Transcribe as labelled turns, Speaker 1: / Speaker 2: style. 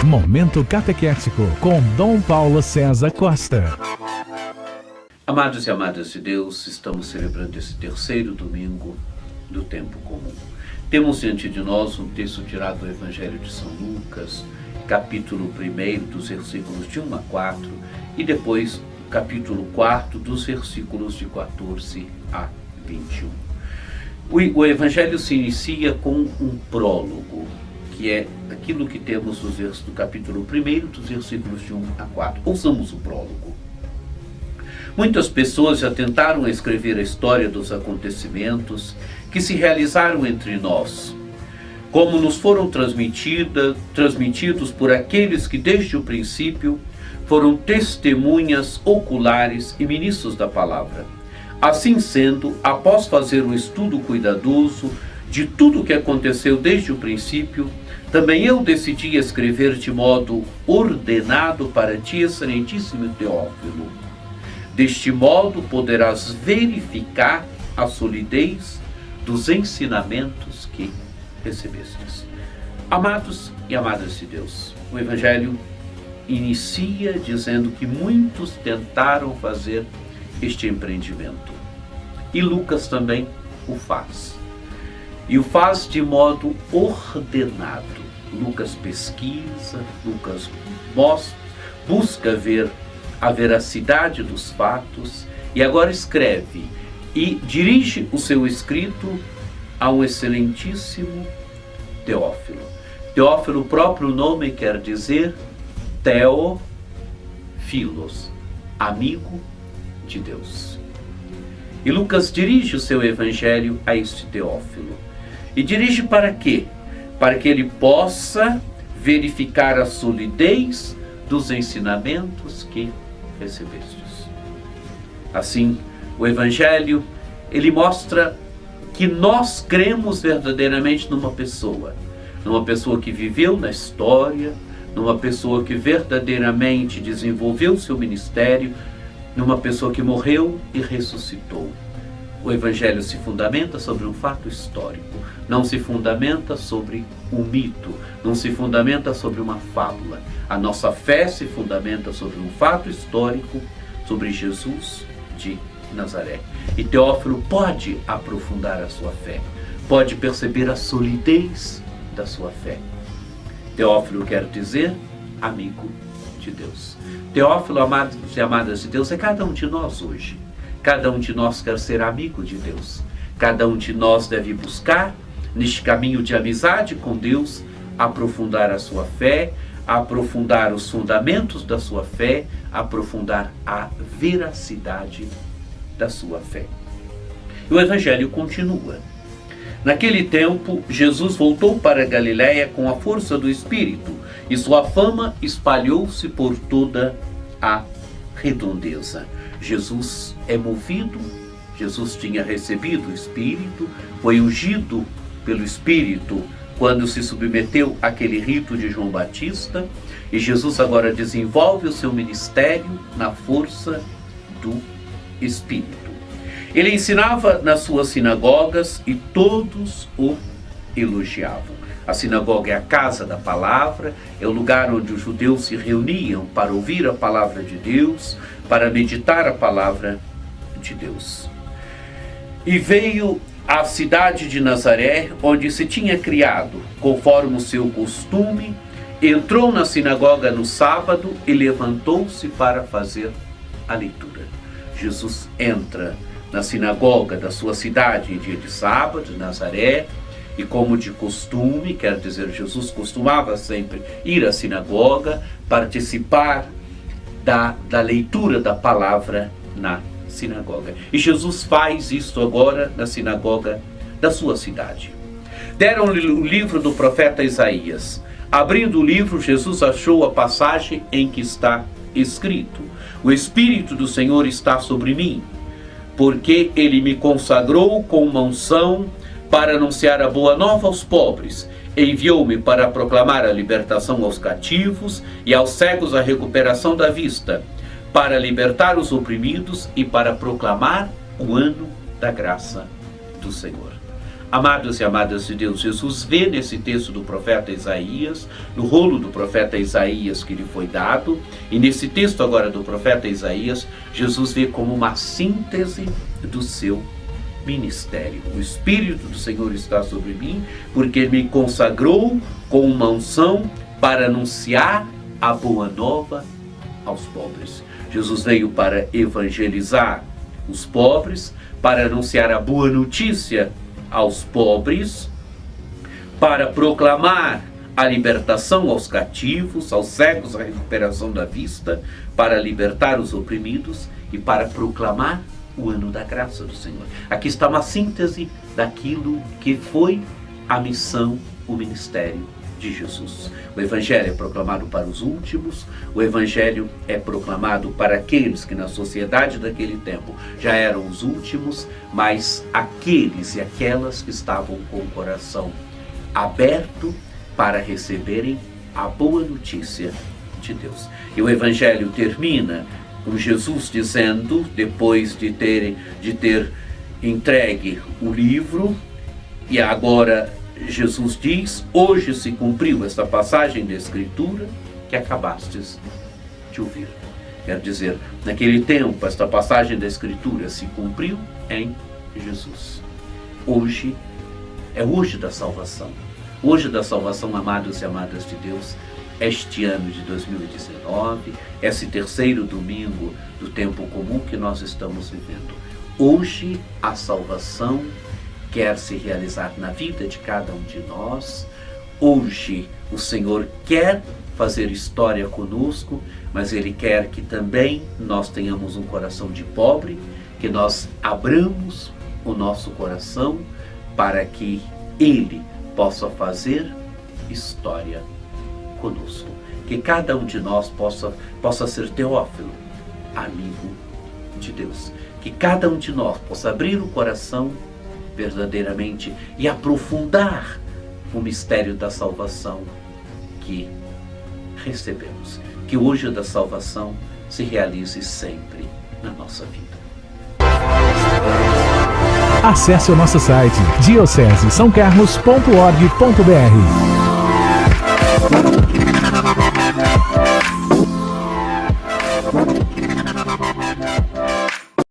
Speaker 1: Momento Catequético com Dom Paulo César Costa.
Speaker 2: Amados e amadas de Deus, estamos celebrando esse terceiro domingo do tempo comum. Temos diante de nós um texto tirado do Evangelho de São Lucas, capítulo 1, dos versículos de 1 a 4, e depois capítulo 4, dos versículos de 14 a 21. O Evangelho se inicia com um prólogo, que é aquilo que temos nos versos do capítulo 1, dos versículos de 1 a 4. Ouçamos o prólogo. Muitas pessoas já tentaram escrever a história dos acontecimentos que se realizaram entre nós, como nos foram transmitidos por aqueles que desde o princípio foram testemunhas oculares e ministros da palavra. Assim sendo, após fazer um estudo cuidadoso de tudo o que aconteceu desde o princípio, também eu decidi escrever de modo ordenado para ti, excelentíssimo Teófilo. Deste modo poderás verificar a solidez dos ensinamentos que recebestes. Amados e amadas de Deus, o Evangelho inicia dizendo que muitos tentaram fazer este empreendimento. E Lucas também o faz. E o faz de modo ordenado. Lucas pesquisa, Lucas busca ver a veracidade dos fatos e agora escreve e dirige o seu escrito a um excelentíssimo Teófilo. Teófilo, o próprio nome quer dizer Teófilos, amigo de Deus. E Lucas dirige o seu evangelho a este Teófilo. E dirige para quê? Para que ele possa verificar a solidez dos ensinamentos que recebestes. Assim, o evangelho, ele mostra que nós cremos verdadeiramente numa pessoa que viveu na história, numa pessoa que verdadeiramente desenvolveu seu ministério, numa pessoa que morreu e ressuscitou. O Evangelho se fundamenta sobre um fato histórico, não se fundamenta sobre um mito, não se fundamenta sobre uma fábula. A nossa fé se fundamenta sobre um fato histórico, sobre Jesus de Nazaré. E Teófilo pode aprofundar a sua fé, pode perceber a solidez da sua fé. Teófilo quer dizer amigo de Deus. Teófilo, amados e amadas de Deus, é cada um de nós hoje. Cada um de nós quer ser amigo de Deus. Cada um de nós deve buscar, neste caminho de amizade com Deus, aprofundar a sua fé, aprofundar os fundamentos da sua fé, aprofundar a veracidade da sua fé. E o Evangelho continua. Naquele tempo, Jesus voltou para a Galiléia com a força do Espírito, e sua fama espalhou-se por toda a redondeza. Jesus é movido, Jesus tinha recebido o Espírito, foi ungido pelo Espírito quando se submeteu àquele rito de João Batista, e Jesus agora desenvolve o seu ministério na força do Espírito. Ele ensinava nas suas sinagogas e todos o elogiavam. A sinagoga é a casa da palavra, é o lugar onde os judeus se reuniam para ouvir a palavra de Deus, para meditar a palavra de Deus. E veio à cidade de Nazaré, onde se tinha criado, conforme o seu costume, entrou na sinagoga no sábado e levantou-se para fazer a leitura. Jesus entra na sinagoga da sua cidade em dia de sábado, Nazaré, e como de costume, quer dizer, Jesus costumava sempre ir à sinagoga, participar da leitura da palavra na sinagoga. E Jesus faz isso agora na sinagoga da sua cidade. Deram-lhe o livro do profeta Isaías. Abrindo o livro, Jesus achou a passagem em que está escrito: O Espírito do Senhor está sobre mim, porque Ele me consagrou com uma unção para anunciar a boa nova aos pobres. Enviou-me para proclamar a libertação aos cativos e aos cegos a recuperação da vista, para libertar os oprimidos e para proclamar o ano da graça do Senhor. Amados e amadas de Deus, Jesus vê nesse texto do profeta Isaías, no rolo do profeta Isaías que lhe foi dado, e nesse texto agora do profeta Isaías, Jesus vê como uma síntese do seu ministério. O Espírito do Senhor está sobre mim, porque me consagrou com uma unção para anunciar a boa nova aos pobres. Jesus veio para evangelizar os pobres, para anunciar a boa notícia aos pobres, para proclamar a libertação aos cativos, aos cegos a recuperação da vista, para libertar os oprimidos e para proclamar o ano da graça do Senhor. Aqui está uma síntese daquilo que foi a missão, o ministério de Jesus. O Evangelho é proclamado para os últimos, o Evangelho é proclamado para aqueles que na sociedade daquele tempo já eram os últimos, mas aqueles e aquelas que estavam com o coração aberto para receberem a boa notícia de Deus. E o Evangelho termina com Jesus dizendo, depois de ter entregue o livro, e agora Jesus diz: hoje se cumpriu esta passagem da Escritura que acabastes de ouvir. Quer dizer, naquele tempo, esta passagem da Escritura se cumpriu em Jesus. Hoje é hoje da salvação. Hoje da salvação, amados e amadas de Deus, este ano de 2019, esse terceiro domingo do tempo comum que nós estamos vivendo. Hoje a salvação quer se realizar na vida de cada um de nós. Hoje o Senhor quer fazer história conosco, mas Ele quer que também nós tenhamos um coração de pobre, que nós abramos o nosso coração para que Ele possa fazer história conosco. Que cada um de nós possa ser Teófilo, amigo de Deus. Que cada um de nós possa abrir o coração verdadeiramente e aprofundar o mistério da salvação que recebemos. Que hoje da salvação se realize sempre na nossa vida.
Speaker 1: Acesse o nosso site diocesesaocarlos.org.br.